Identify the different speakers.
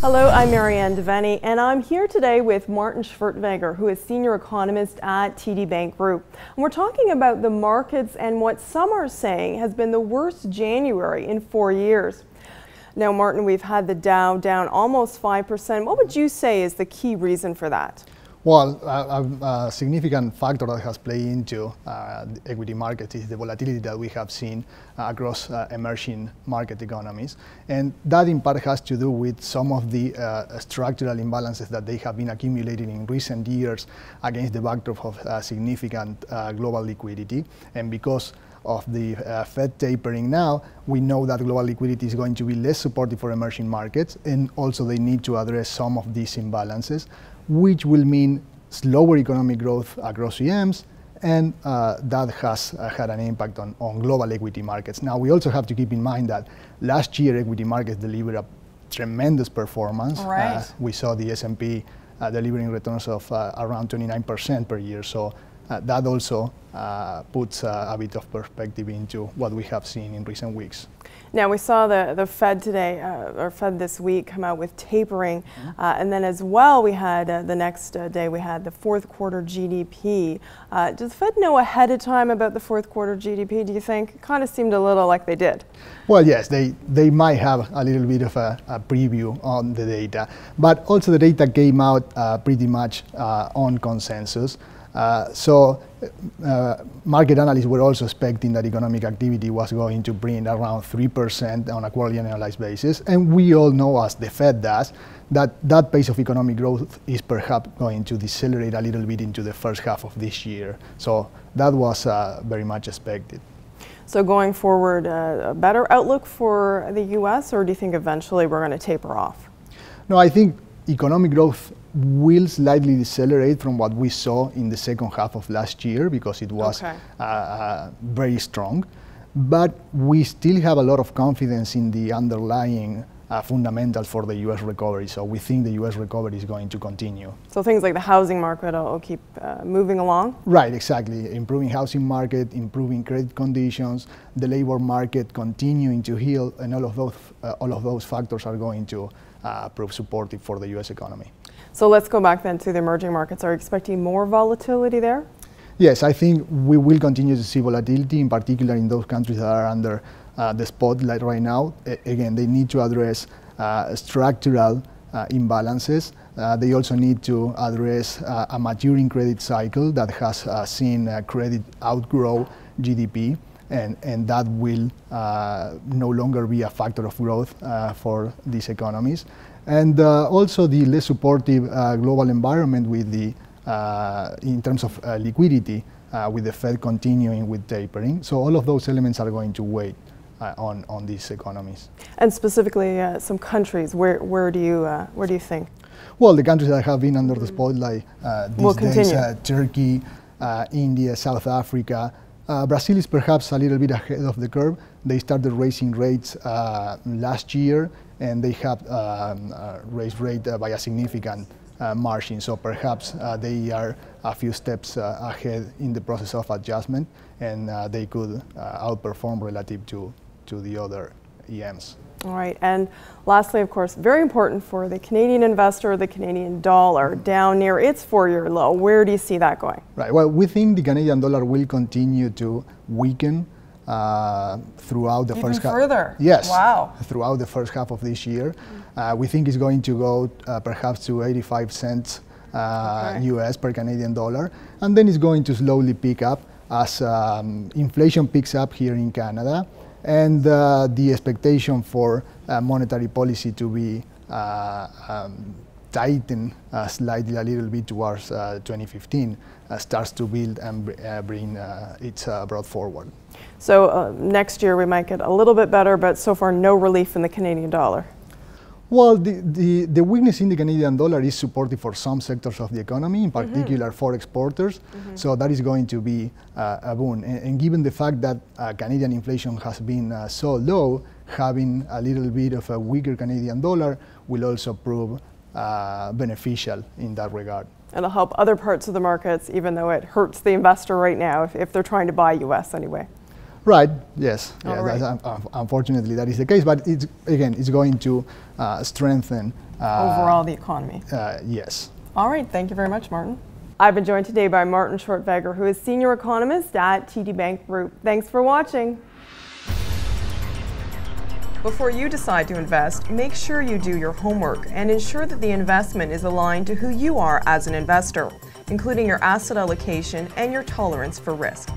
Speaker 1: Hello, I'm MaryAnn, and I'm here today with Martin Schwerdtfeger, who is Senior Economist at TD Bank Group. And we're talking about the markets and what some are saying has been the worst January in 4 years. Now, Martin, we've had the Dow down almost 5%. What would you say is the key reason for that?
Speaker 2: Well, a significant factor that has played into the equity markets is the volatility that we have seen across emerging market economies. And that in part has to do with some of the structural imbalances that they have been accumulating in recent years against the backdrop of significant global liquidity. And because of the Fed tapering now, we know that global liquidity is going to be less supportive for emerging markets, and also they need to address some of these imbalances, which will mean slower economic growth across EMs, and that has had an impact on global equity markets. Now, we also have to keep in mind that last year equity markets delivered a tremendous performance.
Speaker 1: Right.
Speaker 2: We saw the S&P delivering returns of around 29% per year. So that also puts a bit of perspective into what we have seen in recent weeks.
Speaker 1: Now, we saw the Fed today, or Fed this week, come out with tapering. And then as well, we had the next day, we had the fourth quarter GDP. Does the Fed know ahead of time about the fourth quarter GDP, do you think? It kind of seemed a little like they did.
Speaker 2: Well, yes, they might have a little bit of a preview on the data. But also the data came out pretty much on consensus. So market analysts were also expecting that economic activity was going to bring around 3% on a quarterly annualized basis. And we all know, as the Fed does, that pace of economic growth is perhaps going to decelerate a little bit into the first half of this year. So that was very much expected.
Speaker 1: So going forward, a better outlook for the U.S., or do you think eventually we're going to taper off?
Speaker 2: No, I think economic growth will slightly decelerate from what we saw in the second half of last year, because it was very strong. But we still have a lot of confidence in the underlying fundamentals for the U.S. recovery. So we think the U.S. recovery is going to continue. So
Speaker 1: things like the housing market will keep moving along?
Speaker 2: Right, exactly. Improving housing market, improving credit conditions, the labor market continuing to heal, and all of those factors are going to prove supportive for the U.S. economy.
Speaker 1: So let's go back then to the emerging markets. Are you expecting more volatility there?
Speaker 2: Yes, I think we will continue to see volatility, in particular in those countries that are under the spotlight right now. Again, they need to address structural imbalances. They also need to address a maturing credit cycle that has seen credit outgrow GDP, and that will no longer be a factor of growth for these economies. And also the less supportive global environment with the, in terms of liquidity, with the Fed continuing with tapering. So all of those elements are going to weigh on these economies. And
Speaker 1: specifically, some countries, where do you think?
Speaker 2: Well, the countries that have been under the spotlight these days, Turkey, India, South Africa. Brazil is perhaps a little bit ahead of the curve. They started raising rates last year, and they have raised rate by a significant margin. So perhaps they are a few steps ahead in the process of adjustment, and they could outperform relative to the other EMs.
Speaker 1: All right, and lastly, of course, very important for the Canadian investor, the Canadian dollar, down near its 4-year low. Where do you see that going?
Speaker 2: Right, well, we think the Canadian dollar will continue to weaken throughout the first half.
Speaker 1: Even further?
Speaker 2: Yes.
Speaker 1: Wow.
Speaker 2: Throughout the first half of this year. We think it's going to go perhaps to 85 cents US per Canadian dollar, and then it's going to slowly pick up as inflation picks up here in Canada, and the expectation for monetary policy to be tightened slightly a little bit towards 2015 starts to build and bring its brought forward.
Speaker 1: So next year we might get a little bit better, but so far no relief in the Canadian dollar.
Speaker 2: Well, the weakness in the Canadian dollar is supportive for some sectors of the economy, in particular for exporters. So that is going to be a boon. And given the fact that Canadian inflation has been so low, having a little bit of a weaker Canadian dollar will also prove beneficial in that regard.
Speaker 1: It'll help other parts of the markets, even though it hurts the investor right now if they're trying to buy US anyway.
Speaker 2: Right, yes.
Speaker 1: Right.
Speaker 2: Unfortunately, that is the case, but it's going to strengthen
Speaker 1: overall the economy.
Speaker 2: Yes.
Speaker 1: All right, thank you very much, Martin. I've been joined today by Martin Schwerdtfeger, who is Senior Economist at TD Bank Group. Thanks for watching. Before you decide to invest, make sure you do your homework and ensure that the investment is aligned to who you are as an investor, including your asset allocation and your tolerance for risk.